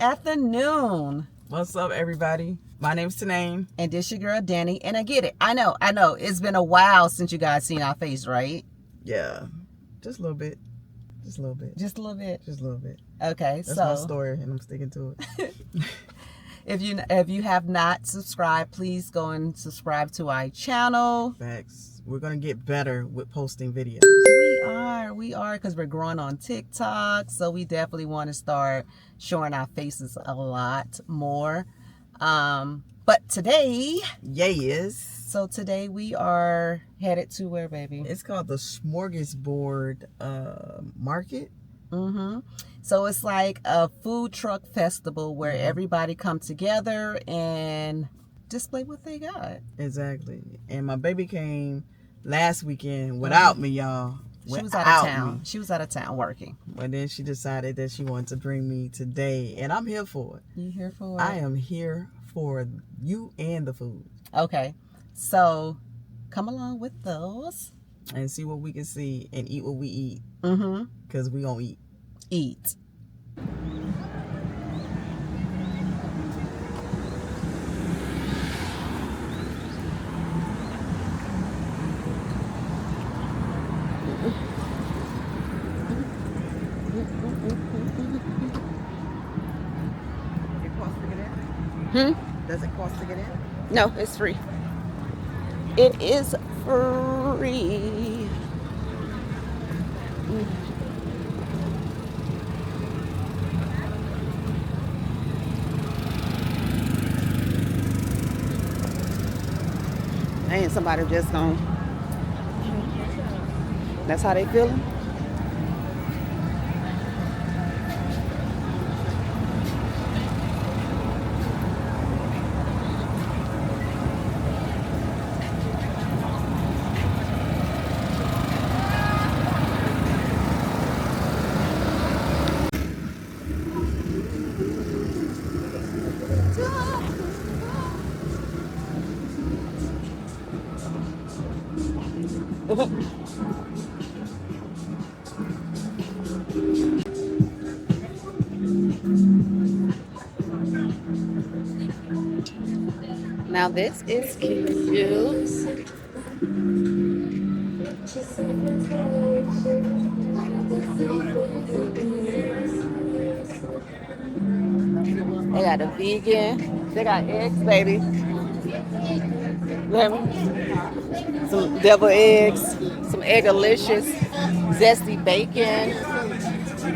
afternoon. What's up, everybody? My name's Tanae. And this your girl, Danny. And I get it. I know. It's been a while since you guys seen our face, right? Yeah. Just a little bit. Just a little bit. Okay, That's my story, and I'm sticking to it. If you have not subscribed, please go and subscribe to our channel. Facts. We're going to get better with posting videos. We are, because we're growing on TikTok, so we definitely want to start showing our faces a lot more. But today... So today we are headed to where, baby? It's called the Smorgasburg Market. Mm-hmm. So it's like a food truck festival where everybody come together and display what they got. Exactly. And my baby came last weekend without me, y'all. She was out of town. She was out of town working. But then she decided that she wanted to bring me today. And I'm here for it. You here for it? I am here for you and the food. Okay. So come along with those. And see what we can see and eat what we eat. Mm-hmm. Because we gonna eat. Eat. Does it cost to get in? No, it's free. It is free. Ain't somebody just gonna... That's how they feeling? Now this is cute. They got a vegan. They got eggs, baby. Some devil eggs, some egg-alicious, zesty bacon,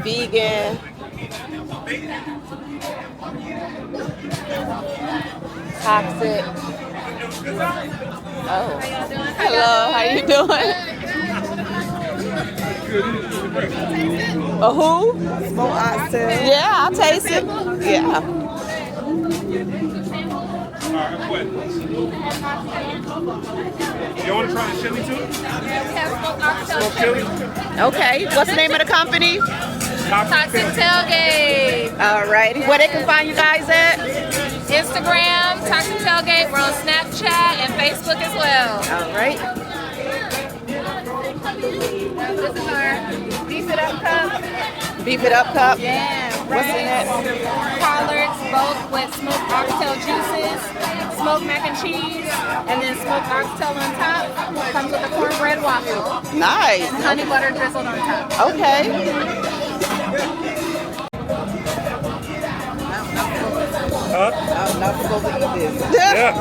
vegan. Toxic. Oh. Hello, how you doing? A who? Oyster. Yeah, I'll taste it. Yeah. You want to try the chili too? Smoked chili? Okay. What's the name of the company? Toxic Tailgate. All righty. Where they can find you guys at? Instagram, Toxic Tailgate. We're on Snapchat and Facebook as well. All right. This is our beef it up cup. Beef it up cup. Yeah. What's in it? Collards, both with smoked oxtail juices, smoked mac and cheese, and then smoked oxtail on top. Comes with a cornbread waffle. Nice. Honey butter drizzled on top. Okay. I'm not supposed to eat this. Yeah.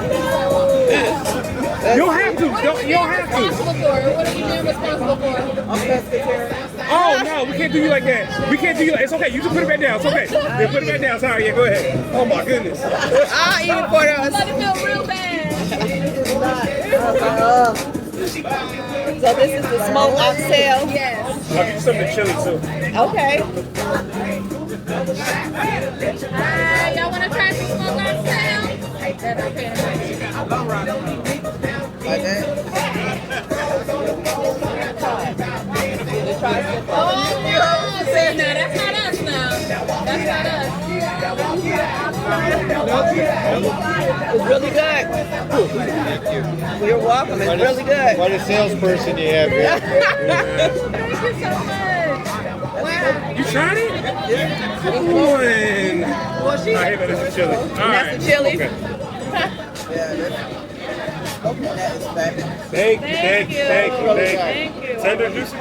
You don't have to. You don't have to. What are you doing responsible for? I'm pescatarian. Oh, no, we can't do you like that. We can't do you like It's okay. You just put it back down. It's okay. Yeah, put it back down. Sorry. Yeah, go ahead. Oh, my goodness. I'll eat it for us. Let it feel real bad. So this is the smoked oxtail. Yes. I'll get you some of the chili, too. Okay. Y'all want to try some smoked oxtail? They're not paying attention. Like that? Oh, yeah. See, now that's not us now. That's not us. It's really good. You're welcome. It's really good. What a salesperson you have here. Thank you so much. Wow. You tried it? Come on. Well, she I hate that it's a chili. All that's right. the chili? Okay. Yeah, that's that is fabulous. Thank you. Thank you. Tender juicy?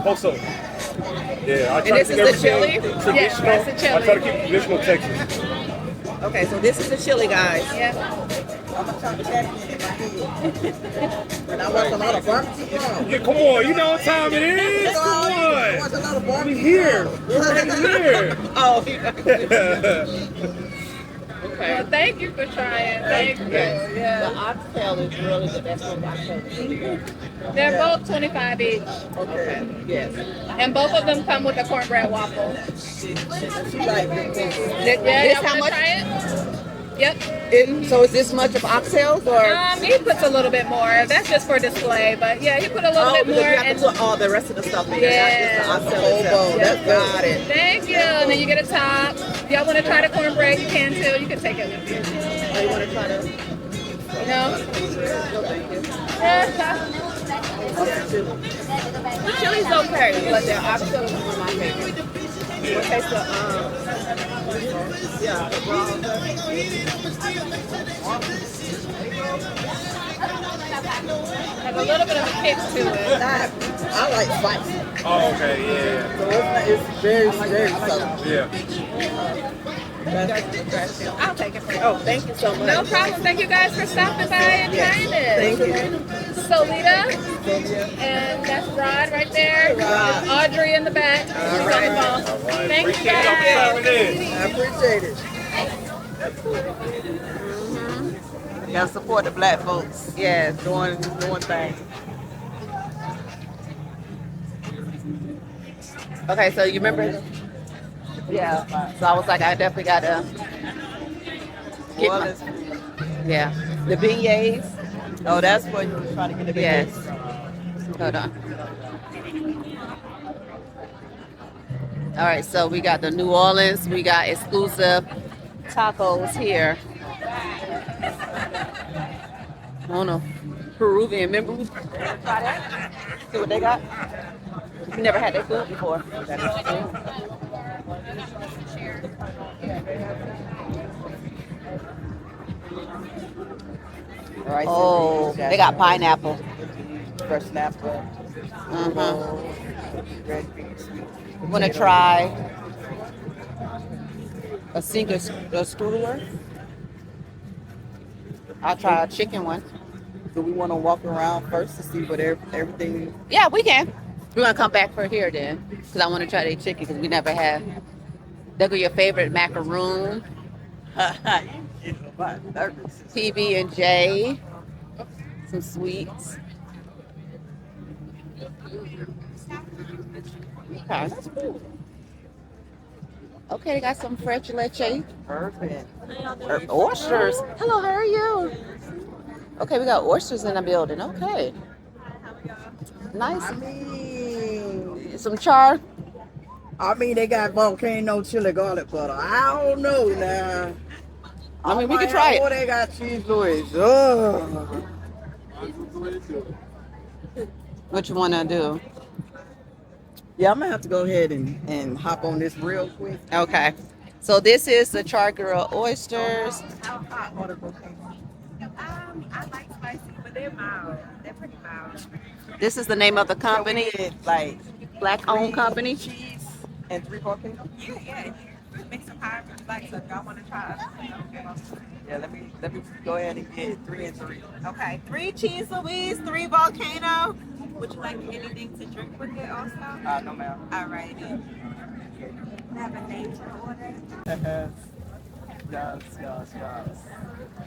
Poso. Yeah, I try And this to is keep the everything chili? traditional. Yes, that's the chili. I try to keep traditional Texas. Okay, so this is the chili, guys. Yeah. I'm gonna try to tap it in my head. And I watch a lot of barbecue. Yeah, come on, you know what time it is. Come I watch a on. lot of barbecue. We here. We're right here. Oh, Well, thank you for trying. Thank you. Yeah. oxtail is really the best one. They're both 25 each. Okay. Yes. And both of them come with a cornbread waffle. She like it. Yeah, This y'all how wanna much? try it? Yep. So is this much of oxtails or? He puts a little bit more. That's just for display, but yeah, he put a little bit because more. you have to put all the rest of the stuff in there. Yeah. Not just the oxtail itself. That's got it. Thank you. And then you get a top. If y'all want to try the cornbread, you can too. You can take it with you. Oh, you want to try to? No? The chili's okay, but the oxtail is one of my favorites. What tastes the yeah, the brown. Have a little bit of a kick to it. I like spicy. Oh, okay, yeah. So it's very subtle. Yeah. I'll take it for you. Oh, thank you so much. No problem. Thank you guys for stopping by and trying it. Thank you. Solita. And that's Rod right there. Rod. There's Audrey in the back. She's on the phone. Thank you Appreciate y'all guys. coming in. I appreciate it. Gotta support the black folks. Yeah, doing things. Okay, so you remember? Yeah. So I was like, I definitely gotta get my, yeah. The beignets. Oh, that's what you were trying to get the beignets. Yes. Hold on. All right, so we got the New Orleans. We got exclusive tacos here. I don't know. Peruvian. Remember we try that? See what they got? We never had that food before. Oh, they got pineapple. Fresh snapper. Red beans. I'm gonna try a single skewers. I'll try a chicken one. Do we want to walk around first to see what everything? Yeah, we can. We're gonna come back for here then, because I want to try their chicken because we never have. They'll be your favorite macaroon. PB and J. Some sweets. Okay, that's cool. Okay, they got some fresh leche. Perfect. Oysters. Hello, how are you? Okay, we got oysters in the building. Okay. Nice. Some char. I mean, they got volcano chili garlic butter. I don't know now. I mean, we can try it. Oh, they got cheese Louis. Oh. What you want to do? Yeah, I'm gonna have to go ahead and hop on this real quick. Okay. So this is the char grilled oysters. How hot are the volcanoes? I like spicy, but they're mild. They're pretty mild. This is the name of the company. Like Black-owned company. cheese and 3 volcanoes. Yeah. If you make some high if you like, so if y'all want to try it. Yeah, let me go ahead and get 3 and 3. Okay, 3 cheese Louise, 3 volcano. Would you like anything to drink with it also? No, ma'am. Alrighty. Have a name to order. Yes.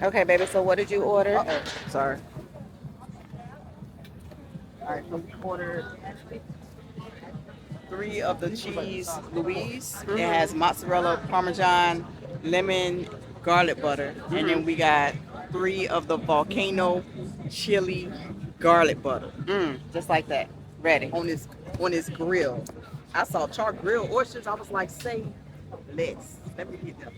Okay, baby. So what did you order? Uh-oh, sorry. All right, so we ordered 3 of the cheese Louise. It has mozzarella, parmesan, lemon, garlic butter, and then we got 3 of the volcano chili garlic butter Just like that. Ready. on this grill. I saw char grilled oysters. I was like, say less. Let me get them.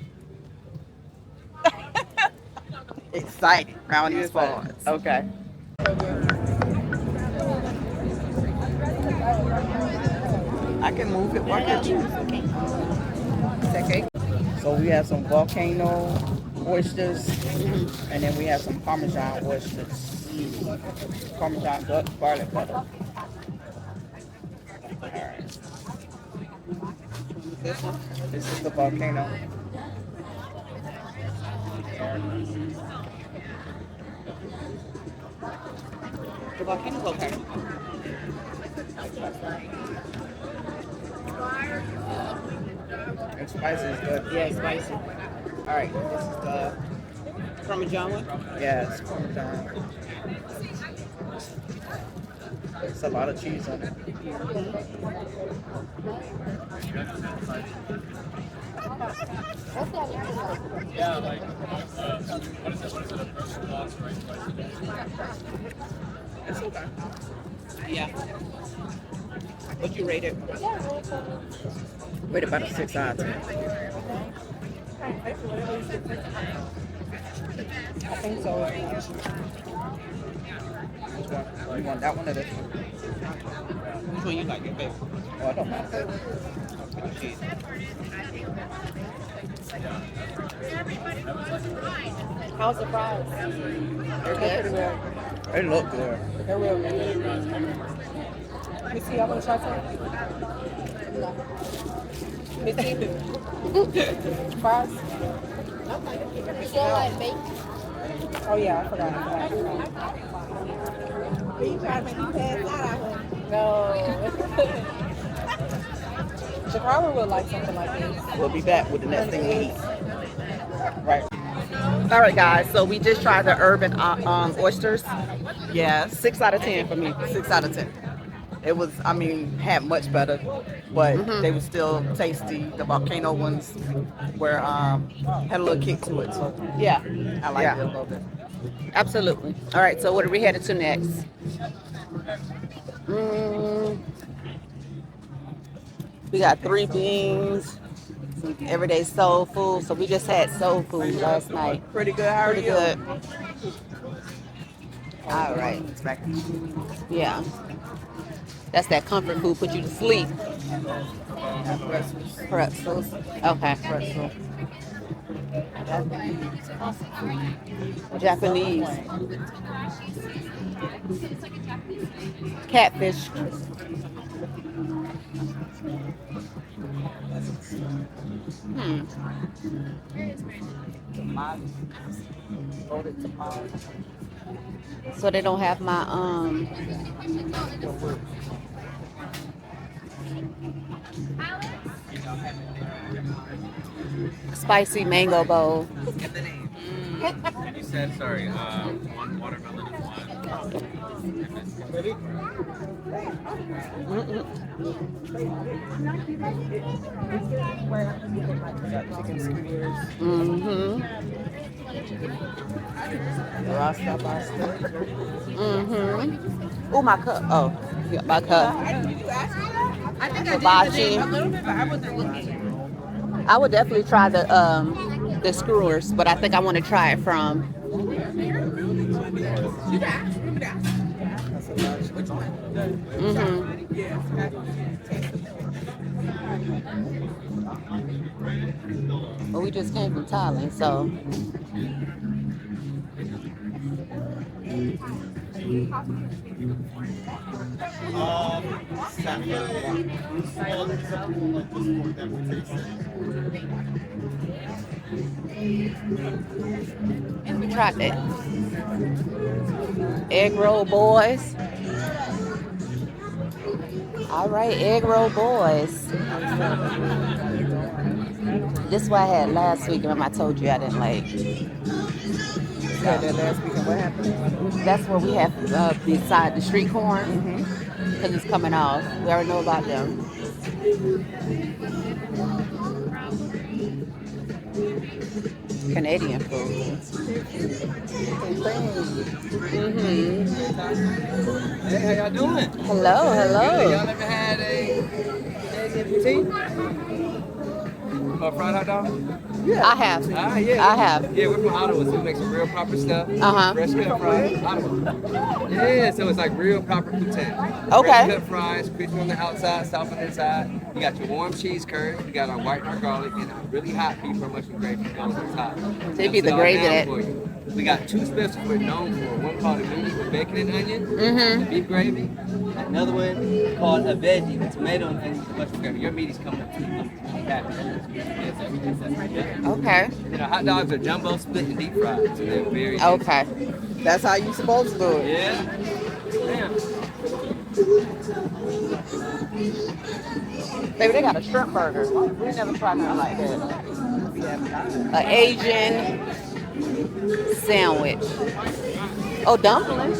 Excited round these parts. Okay. I can move it. Why can't you? Okay. So we have some volcano oysters, and then we have some Parmesan oysters. Parmesan garlic butter. All right. This is the volcano. The volcano's okay. And spicy is good. Yeah, spicy. All right, this is the Parmesan one. Yeah, it's Parmesan. It's a lot of cheese on it. It's okay. Yeah. What you rate it? Wait, about a 6 out of 10. I think so. Which one? You want that one or this one? Which one you like your favorite? Oh, I don't mind. With the cheese. How's the fries? They're good. They look good. They're real good. Let me see. I want to try some. Let me see. Fries. Oh yeah, I forgot. You trying to make me pass out out here. No. Chicago would like something like this. We'll be back with the next thing we eat. Right. All right, guys. So we just tried the urban oysters. Yes. 6 out of 10 for me. 6 out of 10. It was, I mean, had much better, but they were still tasty. The volcano ones were had a little kick to it, so Yeah, I liked Yeah. it a little bit. absolutely. All right. So what are we headed to next? We got 3 beans, some everyday soul food. So we just had soul food last night. Pretty good. How are Pretty you? good. All right. Yeah. That's that comfort food, put you to sleep. Pretzels. Okay. Pretzel. Japanese. Catfish. So they don't have my spicy mango bowl. And you said, sorry, one watermelon and Chicken skewers. Oh, my cup. Oh, yeah, my cup. I think I Hibachi. did a little bit, but I wasn't looking. I would definitely try the skewers, but I think I want to try it from. Well, we just came from Thailand, so. We tried that. Egg roll boys. All right, egg roll boys. This is what I had last week. Remember I told you I didn't like. Yeah, that last weekend. What happened? That's where we have beside the street corn. Because it's coming off. We already know about them. Canadian food. Hey, how y'all doing? Hello, hello. Y'all ever had a egg and poutine? called fried hot dog? I have. Yeah. I have. Yeah, we're from Ottawa, so we make some real proper stuff. Uh-huh. Fresh cut fries. Ottawa. Yeah, so it's like real proper poutine. Okay. Fresh cut fries, crispy on the outside, soft on the inside. You got your warm cheese curd. You got our white garlic and a really hot beef or mushroom gravy goes on top. They be the gravy that. We got two specials we're known for. One called a mini with bacon and onion, Mm-hmm. beef gravy. Another one called a veggie with tomato and onion with mushroom gravy. Your meat is coming up to you. Okay. You know, hot dogs are jumbo, split, and deep fried, so they're very Okay. That's how you supposed to do it. Yeah. Damn. Baby, they got a shrimp burger. We never tried nothing like that. An Asian sandwich. Oh, dumplings.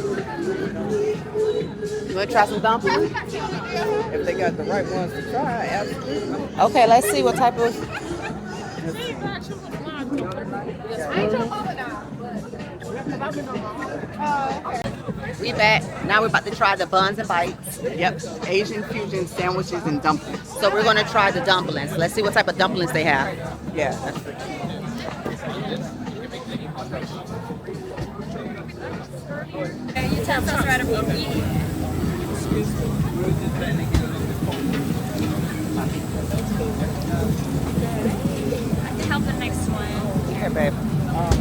You want to try some dumplings? If they got the right ones to try, absolutely. Okay, let's see what type of. We back. Now we're about to try the buns and bites. Yep. Asian fusion sandwiches and dumplings. So we're going to try the dumplings. Let's see what type of dumplings they have. Yeah, that's the Utensils ready for me. I can help the next one. Okay, babe.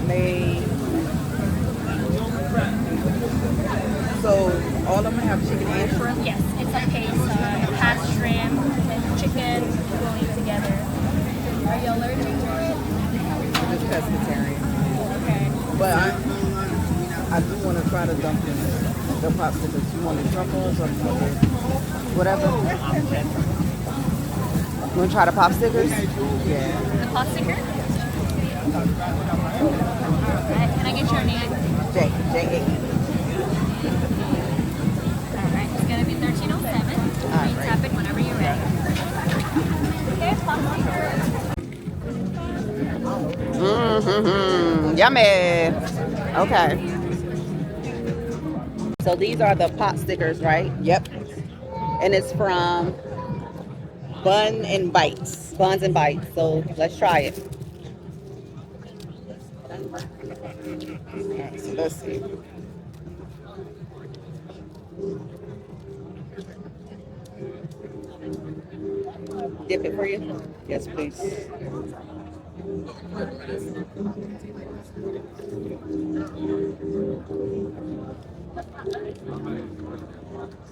Made. So all of them have chicken and shrimp. Yes, it's a paste. It has shrimp and chicken going together. Are you allergic to it? It's pescatarian. Okay. But I do want to try the dumplings, the popsicles. You want the truffles or you want the whatever? You want to try the pop stickers? Yeah. The pot sticker? Alright, can I get your name? J8. Alright, it's gonna be 1307. You tap it whenever you're ready. Okay, pot sticker. Mm-hmm. Yummy. Okay. So these are the pot stickers, right? Yep. And it's from Bun and bites. Buns and Bites. So let's try it. Alright, so let's see. Dip it for you. Yes, please.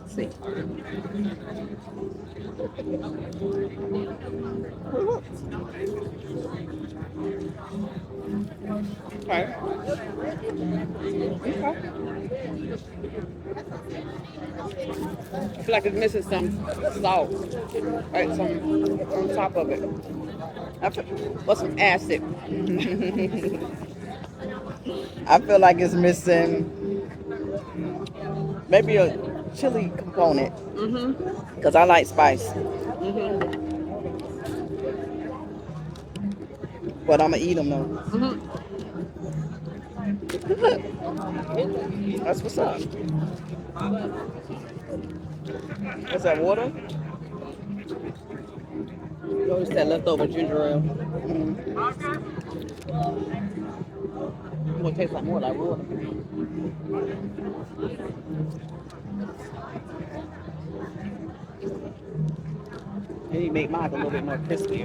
See. Okay. I feel like it's missing some salt. Right, some on top of it. Or some acid. I feel like it's missing maybe a chili component. Mm-hmm. Because I like spice. Mm-hmm. But I'm going to eat them though. Mm-hmm. That's what's up. Is that water? No, it's that leftover ginger ale. It's gonna taste like more like water. And you make mine a little bit more crispy.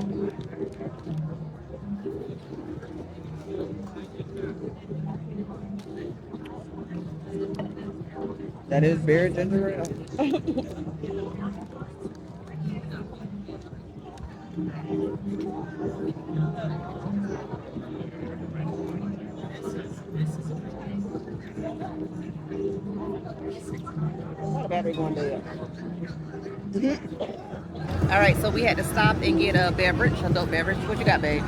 That is berry ginger ale. What battery going dead? All right, so we had to stop and get a beverage, adult beverage. What you got, babe?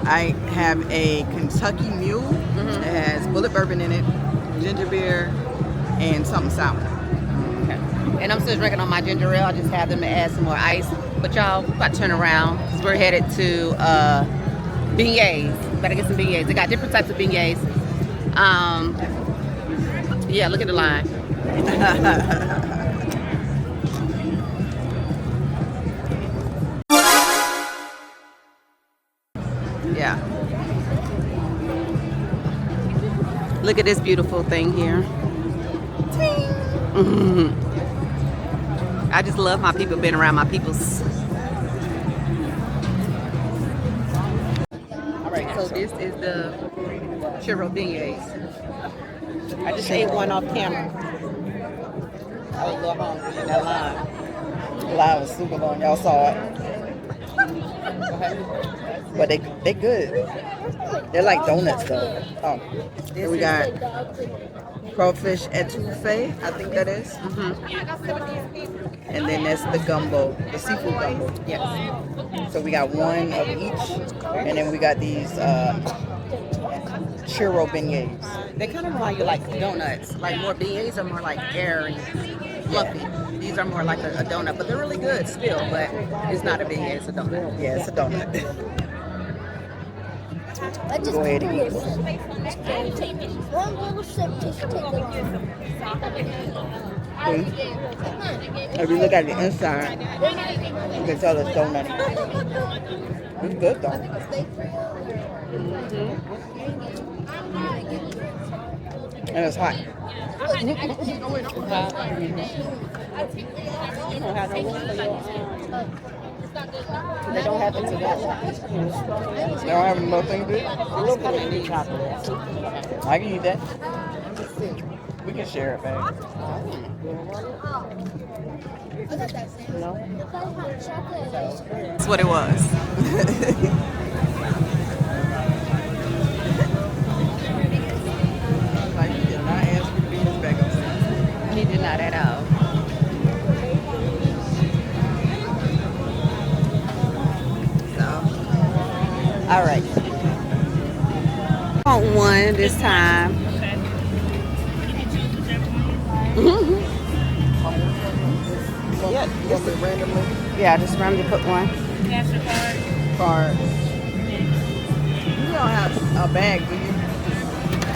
I have a Kentucky Mule. It has bullet bourbon in it, ginger beer, and something sour. Okay. And I'm still drinking on my ginger ale. I just have them to add some more ice. But y'all, we're about to turn around because we're headed to beignets. Better get some beignets. They got different types of beignets. Yeah, look at the line. Look at this beautiful thing here. I just love my people, being around my peoples. All right, so this is the churro beignets. I just ate one off camera. I was a little hungry in that line. The line was super long. Y'all saw it. But they good. They're like donuts though. Oh. Here we got crawfish etouffee, I think that is. And then that's the gumbo, the seafood gumbo. Yes. So we got one of each. And then we got these churro beignets. They kind of remind you like donuts. Like more beignets are more like airy, fluffy. These are more like a donut, but they're really good still. But it's not a beignet, it's a donut. Yeah, it's a donut. Go ahead and eat. One little sip, just take If you look at the inside, you can tell it's donut. It's good though. And it's hot. They don't have it together. They don't have another thing to do? I can eat that. We can share it, babe. That's what it was. Like, you did not ask me to be his backup singer. He did not at all. All right. I want one this time. Yeah, just randomly. Yeah, I just randomly put one. Card. You don't have a bag, do you?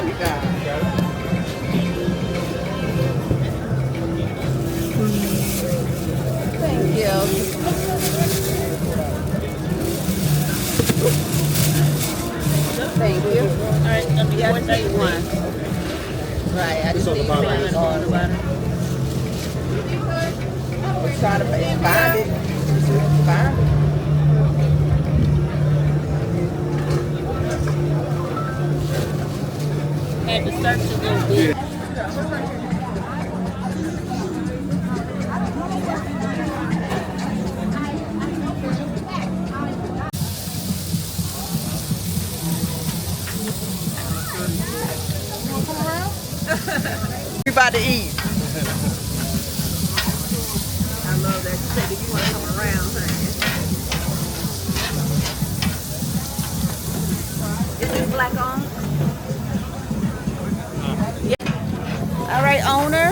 You got it. Thank you. Thank you. All right, yeah, I just need one. Right, I just need one. We're trying to find it. Find it. Had to search a little bit. You about to eat. I love that. You said if you want to come around, honey. Is this black on? Yeah. All right, owner.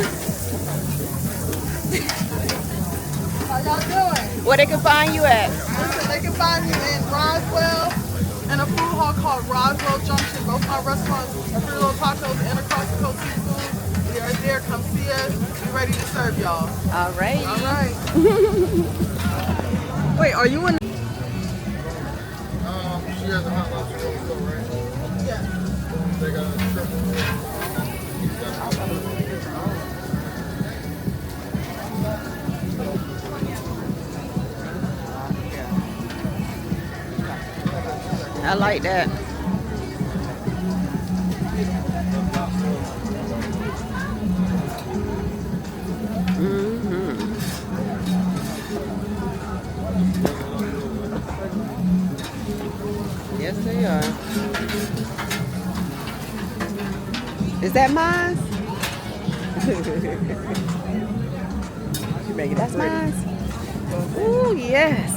How y'all doing? Where they can find you at? Listen, they can find me in Roswell and a food hall called Roswell Junction. Both my restaurants are Free Little Tacos and Across the Coast Seafood. We are there. Come see us. We're ready to serve y'all. All right. All right. Wait, are you in? She has a hot lobster roll still, right? Yeah. They got a triple. I like that. Yes, they are. Is that mine? You make it That's pretty. mine. Ooh, yes.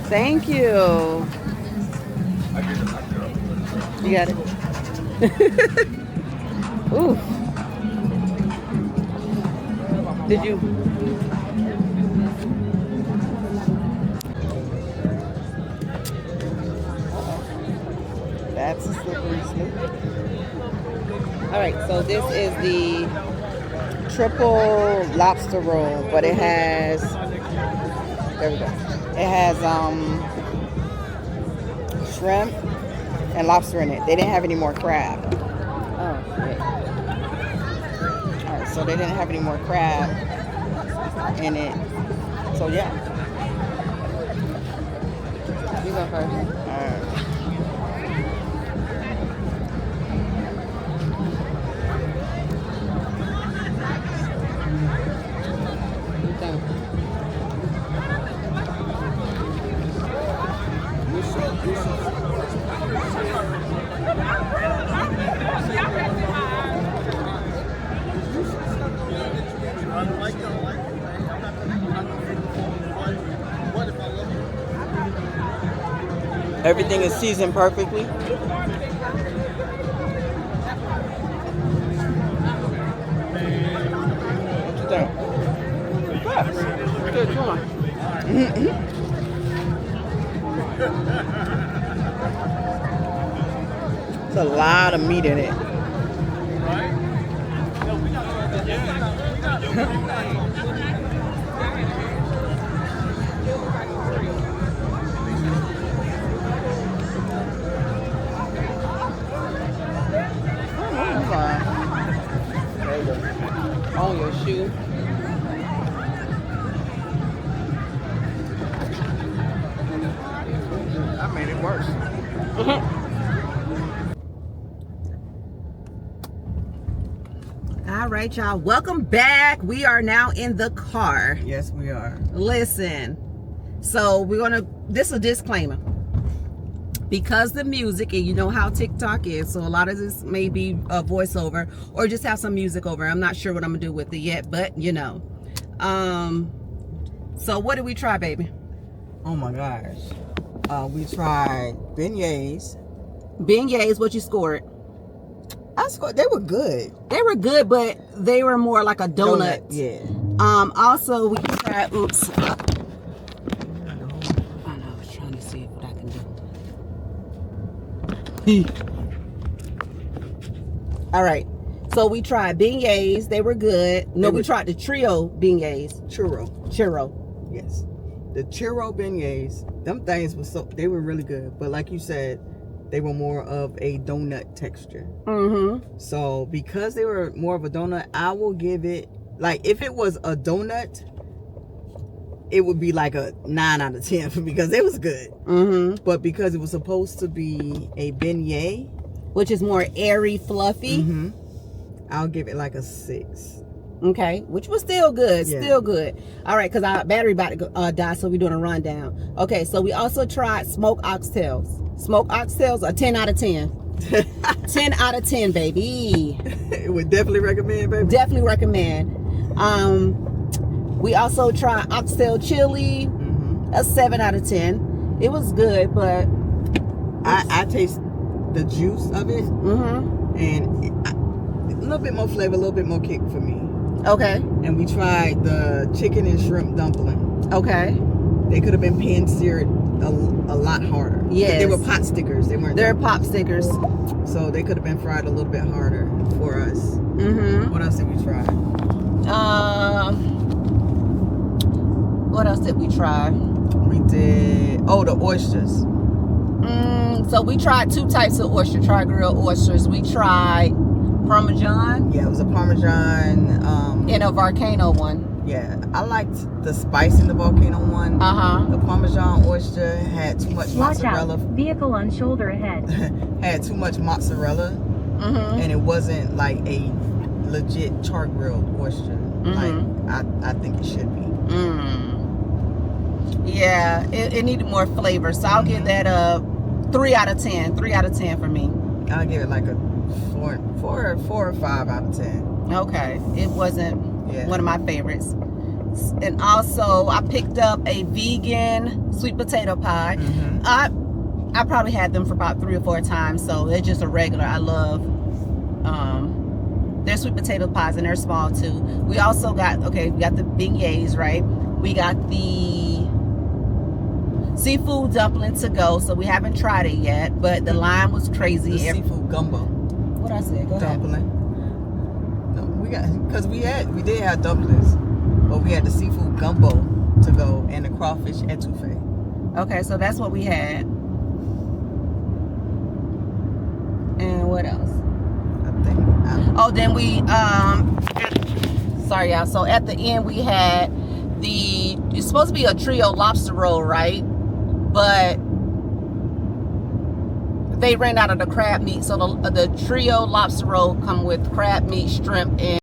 Thank you. You got it. Ooh. Did you? That's a slippery slope. All right, so this is the triple lobster roll, but it has, there we go. It has shrimp and lobster in it. They didn't have any more crab. Oh, shit. All right, so they didn't have any more crab in it. So, yeah. You go first. All right. What you think? Everything is seasoned perfectly. What you think? Good, come on. It's a lot of meat in it. On your shoe. I made it worse. All right, y'all. Welcome back. We are now in the car. Yes, we are. Listen. So this is a disclaimer. Because the music, and you know how TikTok is, so a lot of this may be a voiceover or just have some music over. I'm not sure what I'm gonna do with it yet, but you know. So what did we try, baby? Oh my gosh. We tried beignets. Beignets, what you scored? I scored. They were good. They were good, but they were more like a donut. Yeah. Also we tried, oops. I was trying to see what I can do. All right. So we tried beignets. They were good. No, we tried the trio beignets. Churro. Yes. The churro beignets, them things they were really good. But like you said, they were more of a donut texture. Mm-hmm. So because they were more of a donut, I will give it, like, if it was a donut, it would be like a 9 out of 10 because it was good. Mm-hmm. But because it was supposed to be a beignet, which is more airy, fluffy, mm-hmm, I'll give it like a 6. Okay, which was still good, Yeah. still good. All right, because our battery about to die, so we're doing a rundown. Okay, so we also tried smoked oxtails. Smoked oxtails are 10 out of 10. 10 out of 10, baby. Would definitely recommend, baby. Definitely recommend. We also tried oxtail chili, a 7 out of 10. It was good, but I taste the juice of it, and a little bit more flavor, a little bit more kick for me. Okay. And we tried the chicken and shrimp dumpling. Okay. They could have been pan seared a lot harder. Yes. They were pot stickers. They weren't. They're pop stickers. So they could have been fried a little bit harder for us. Mm-hmm. What else did we try? What else did we try? We did, the oysters. So we tried 2 types of oyster, grilled oysters. We tried Parmesan. Yeah, it was a Parmesan. And a volcano one. Yeah, I liked the spice in the volcano one. The Parmesan oyster had too much mozzarella. Watch out. Vehicle on shoulder ahead. Had too much mozzarella, and it wasn't like a legit char grilled oyster. Like I think it should be. Yeah, it needed more flavor, so I'll give that a 3 out of 10. 3 out of 10 for me. I'll give it like a 4 or 5 out of 10. Okay, it wasn't one of my favorites. And also, I picked up a vegan sweet potato pie. I probably had them for about 3 or 4 times, so they're just a regular. I love their sweet potato pies, and they're small too. We also got we got the beignets, right? We got the seafood dumpling to go, so we haven't tried it yet, but the line was crazy. The seafood gumbo. What I said? Go ahead. Dumpling. No, we did have dumplings, but we had the seafood gumbo to go and the crawfish etouffee. Okay, so that's what we had. And what else? I think Oh, then we sorry y'all. So at the end we had it's supposed to be a trio lobster roll, right? But they ran out of the crab meat, so the trio lobster roll come with crab meat, shrimp, and